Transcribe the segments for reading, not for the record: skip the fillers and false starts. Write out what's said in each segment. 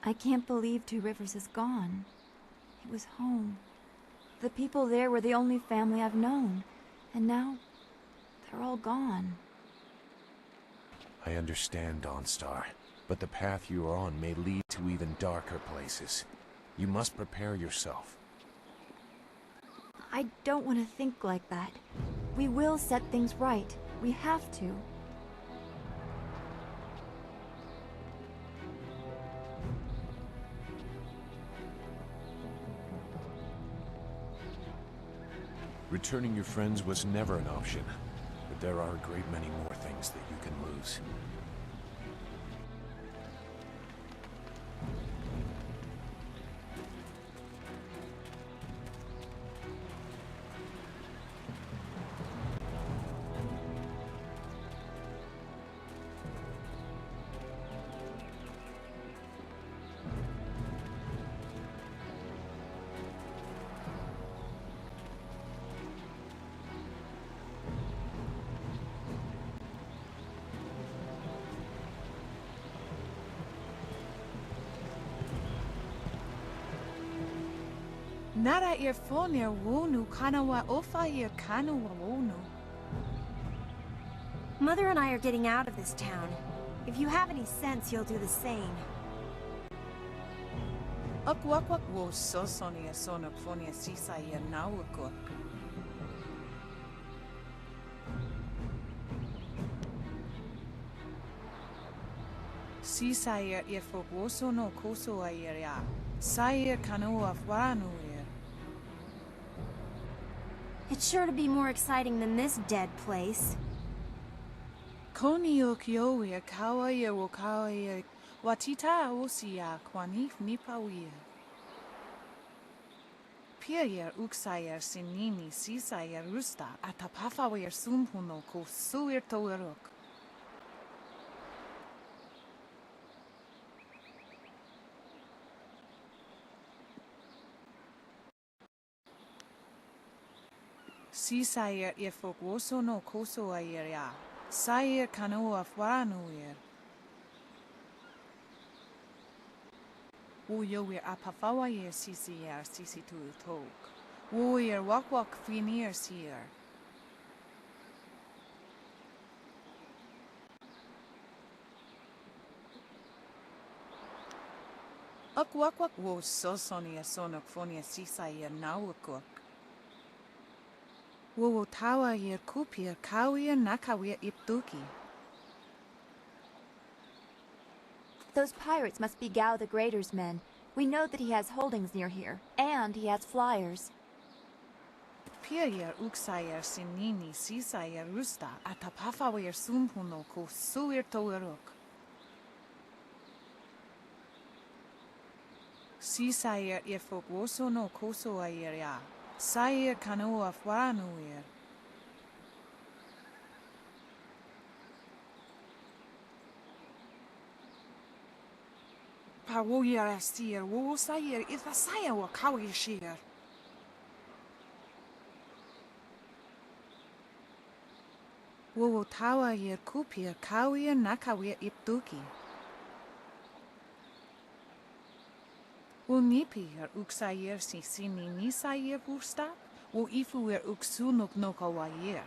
I can't believe Two Rivers is gone. It was home. The people there were the only family I've known. And now, they're all gone. I understand, Dawnstar, but the path you are on may lead to even darker places. You must prepare yourself. I don't want to think like that. We will set things right. We have to. Returning your friends was never an option, but there are a great many more things that you can lose. Nara earphone wonu kanawa ofa ear kanawa wonu. Mother and I are getting out of this town. If you have any sense, you'll do the same. Akwakwak wo sosonia sonak fonia sisa ear nawakok. Sisa ear earfok woso no koso ear ya. Sayer kanawa fwanu ear. It's sure to be more exciting than this dead place. Koni o kioe kawaia wo kawaia watita osia kwanif nipawia. Pier uksayer sinini sisayer rusta atapafawer sumhuno ko suir toerok. Sisayer ifok woso no koso ayer ya. Sayer kanoa fwanuir. Woyower apafawayer sisier sisitu tok. Woyer wakwak finir sier. Akwakwak wo sosonia sonak fonia sisayer nawakok. Wo tawa yer kupir kawir nakawir iptuki. Those pirates must be Gao the Greater's men. We know that he has holdings near here, and he has flyers. Pier uksayer sinini sisayer rusta atapafawer sumhuno ko suir toerok. Sisayer ifok woso no koso ayer ya. Sayer kanoa fwanuir. Pawoyer astir wo sayer ithasaya wa kawir shir. Wo tawa yer kupir kawir nakawir iptuki. Wo nipir uksayer sisini nisayer bursta. Wo ifuer uksunuk nokawayer.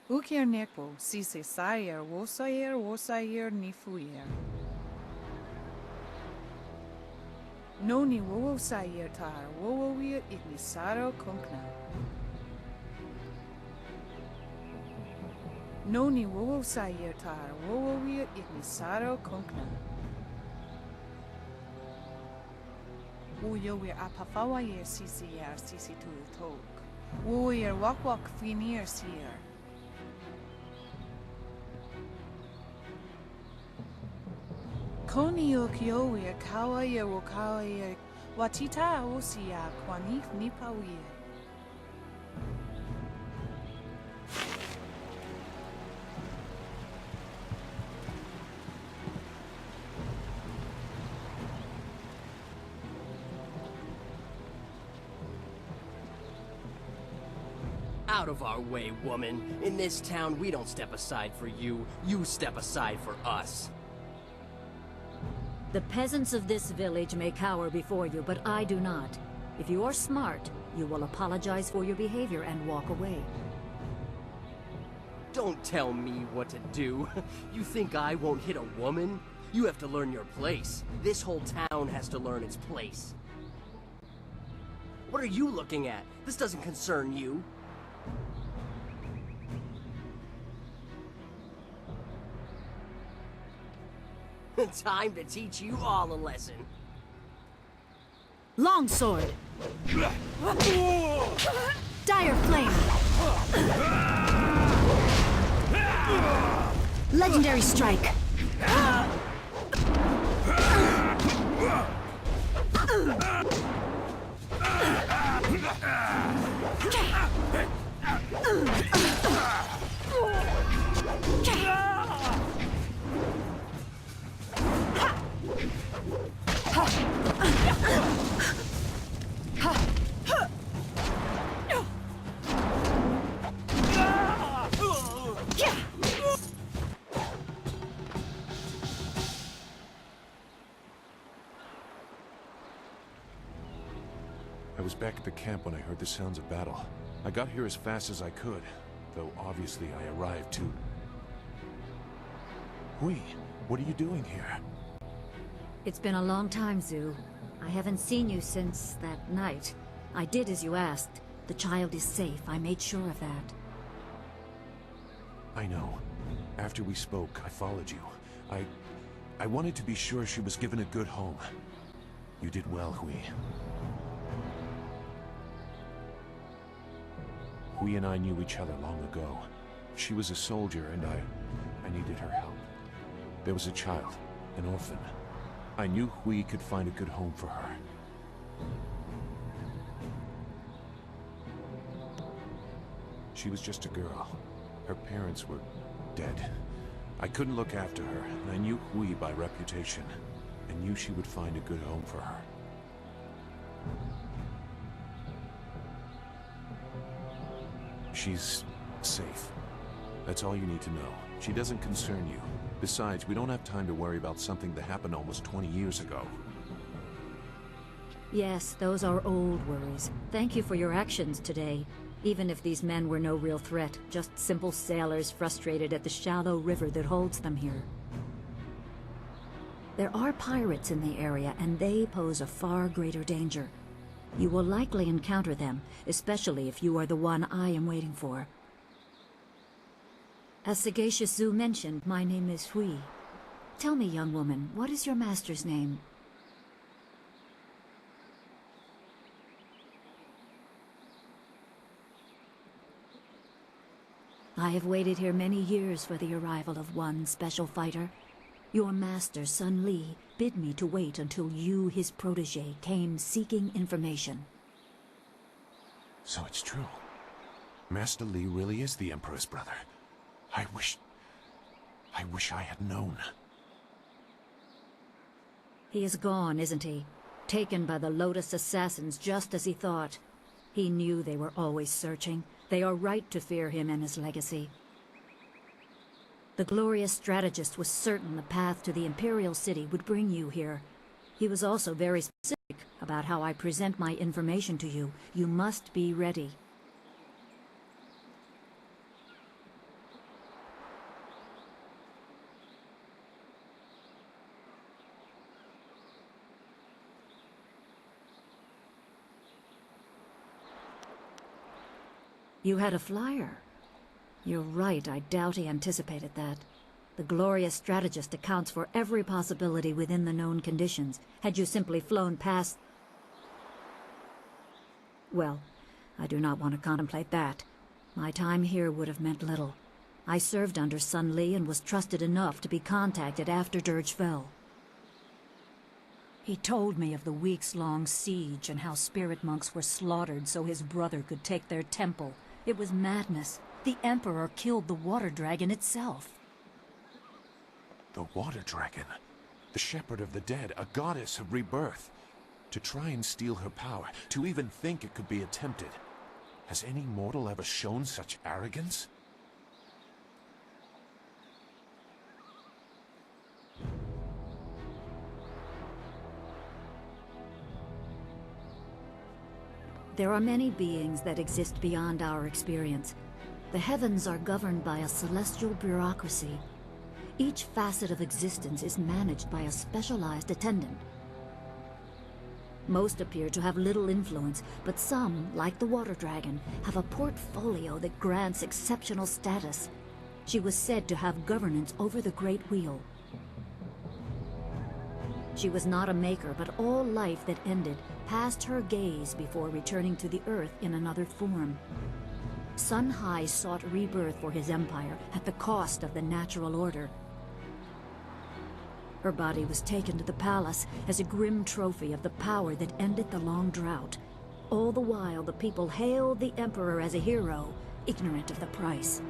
Ukir nekpo sise sayer wosayer nifuyer. Noni wowo sayer tar wowo wir ignisaro kunkna. Noni wowo sayer tar wowo wir ignisaro kunkna. Woyo wir apafawayer sisier sisitu tok. Woyer wakwak finir sier. Koni o kioe kawaia wo kawaia watita osia kwanif nipawia. Out of our way, woman. In this town, we don't step aside for you. You step aside for us. The peasants of this village may cower before you, but I do not. If you are smart, you will apologize for your behavior and walk away. Don't tell me what to do. You think I won't hit a woman? You have to learn your place. This whole town has to learn its place. What are you looking at? This doesn't concern you. Time to teach you all a lesson. Longsword! Dire flame! Legendary strike! I was back at the camp when I heard the sounds of battle. I got here as fast as I could, though obviously I arrived too. Hui, what are you doing here? It's been a long time, Zhu. I haven't seen you since that night. I did as you asked. The child is safe. I made sure of that. I know. After we spoke, I followed you. I wanted to be sure she was given a good home. You did well, Hui. Hui and I knew each other long ago. She was a soldier, and I needed her help. There was a child, an orphan. I knew Hui could find a good home for her. She was just a girl. Her parents were dead. I couldn't look after her, and I knew Hui by reputation. I knew she would find a good home for her. She's safe. That's all you need to know. She doesn't concern you. Besides, we don't have time to worry about something that happened almost 20 years ago. Yes, those are old worries. Thank you for your actions today. Even if these men were no real threat, just simple sailors frustrated at the shallow river that holds them here. There are pirates in the area, and they pose a far greater danger. You will likely encounter them, especially if you are the one I am waiting for. As Sagacious Zhu mentioned, my name is Hui. Tell me, young woman, what is your master's name? I have waited here many years for the arrival of one special fighter. Your master, Sun Li, bid me to wait until you, his protege, came seeking information. So it's true. Master Li really is the Emperor's brother. I wish I had known. He is gone, isn't he? Taken by the Lotus assassins just as he thought. He knew they were always searching. They are right to fear him and his legacy. The glorious strategist was certain the path to the Imperial City would bring you here. He was also very specific about how I present my information to you. You must be ready. You had a flyer. You're right, I doubt he anticipated that. The glorious strategist accounts for every possibility within the known conditions. Had you simply flown past... Well, I do not want to contemplate that. My time here would have meant little. I served under Sun Li and was trusted enough to be contacted after Dirge fell. He told me of the weeks-long siege and how spirit monks were slaughtered so his brother could take their temple. It was madness. The Emperor killed the water dragon itself. The water dragon? The shepherd of the dead, a goddess of rebirth. To try and steal her power, to even think it could be attempted. Has any mortal ever shown such arrogance? There are many beings that exist beyond our experience. The heavens are governed by a celestial bureaucracy. Each facet of existence is managed by a specialized attendant. Most appear to have little influence, but some, like the water dragon, have a portfolio that grants exceptional status. She was said to have governance over the Great Wheel. She was not a maker, but all life that ended passed her gaze before returning to the Earth in another form. Sun High sought rebirth for his empire at the cost of the natural order. Her body was taken to the palace as a grim trophy of the power that ended the long drought. All the while, the people hailed the Emperor as a hero, ignorant of the price.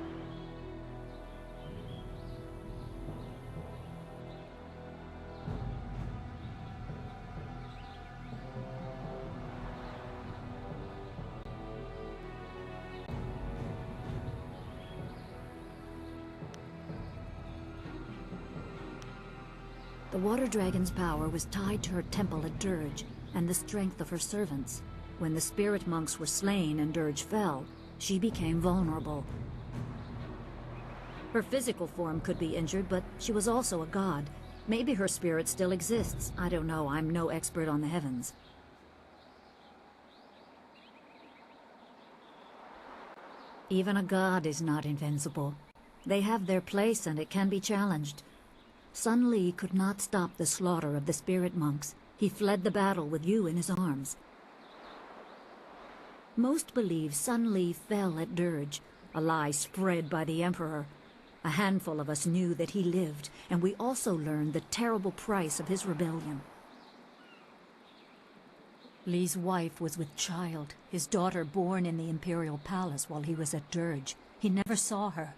The Water Dragon's power was tied to her temple at Dirge, and the strength of her servants. When the spirit monks were slain and Dirge fell, she became vulnerable. Her physical form could be injured, but she was also a god. Maybe her spirit still exists. I don't know, I'm no expert on the heavens. Even a god is not invincible. They have their place and it can be challenged. Sun Li could not stop the slaughter of the spirit monks. He fled the battle with you in his arms. Most believe Sun Li fell at Dirge, a lie spread by the Emperor. A handful of us knew that he lived, and we also learned the terrible price of his rebellion. Li's wife was with child, his daughter born in the Imperial Palace while he was at Dirge. He never saw her.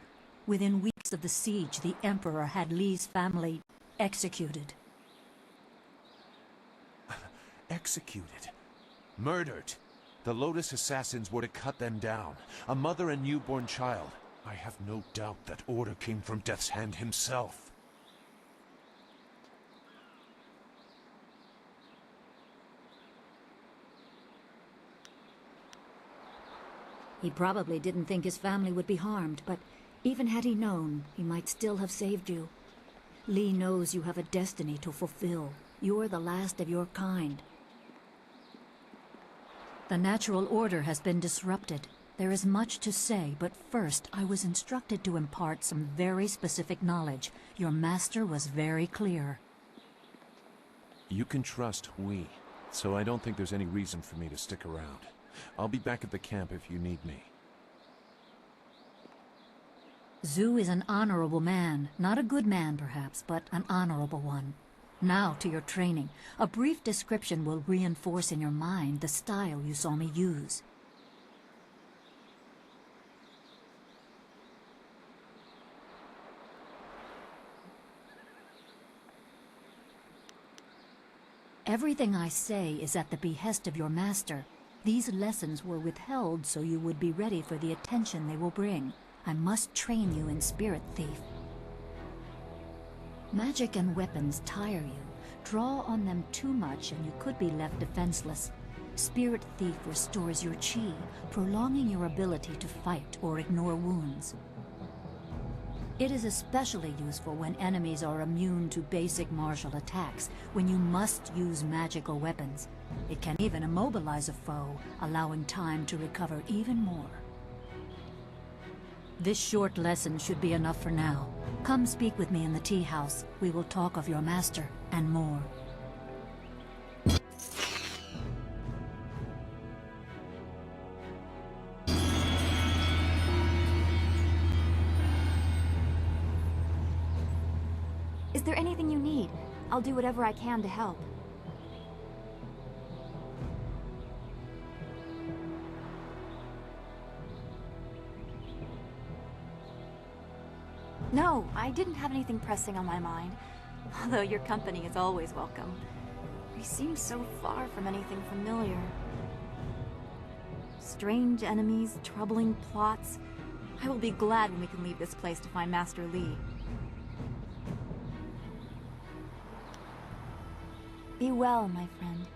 Within weeks of the siege, the Emperor had Li's family executed. Executed? Murdered? The Lotus assassins were to cut them down. A mother and newborn child. I have no doubt that order came from Death's Hand himself. He probably didn't think his family would be harmed, but even had he known, he might still have saved you. Li knows you have a destiny to fulfill. You're the last of your kind. The natural order has been disrupted. There is much to say, but first I was instructed to impart some very specific knowledge. Your master was very clear. You can trust Hui, so I don't think there's any reason for me to stick around. I'll be back at the camp if you need me. Zhu is an honorable man. Not a good man, perhaps, but an honorable one. Now to your training. A brief description will reinforce in your mind the style you saw me use. Everything I say is at the behest of your master. These lessons were withheld so you would be ready for the attention they will bring. I must train you in Spirit Thief. Magic and weapons tire you. Draw on them too much and you could be left defenseless. Spirit Thief restores your chi, prolonging your ability to fight or ignore wounds. It is especially useful when enemies are immune to basic martial attacks, when you must use magical weapons. It can even immobilize a foe, allowing time to recover even more. This short lesson should be enough for now. Come speak with me in the tea house. We will talk of your master and more. Is there anything you need? I'll do whatever I can to help. No, I didn't have anything pressing on my mind. Although your company is always welcome. We seem so far from anything familiar. Strange enemies, troubling plots. I will be glad when we can leave this place to find Master Li. Be well, my friend.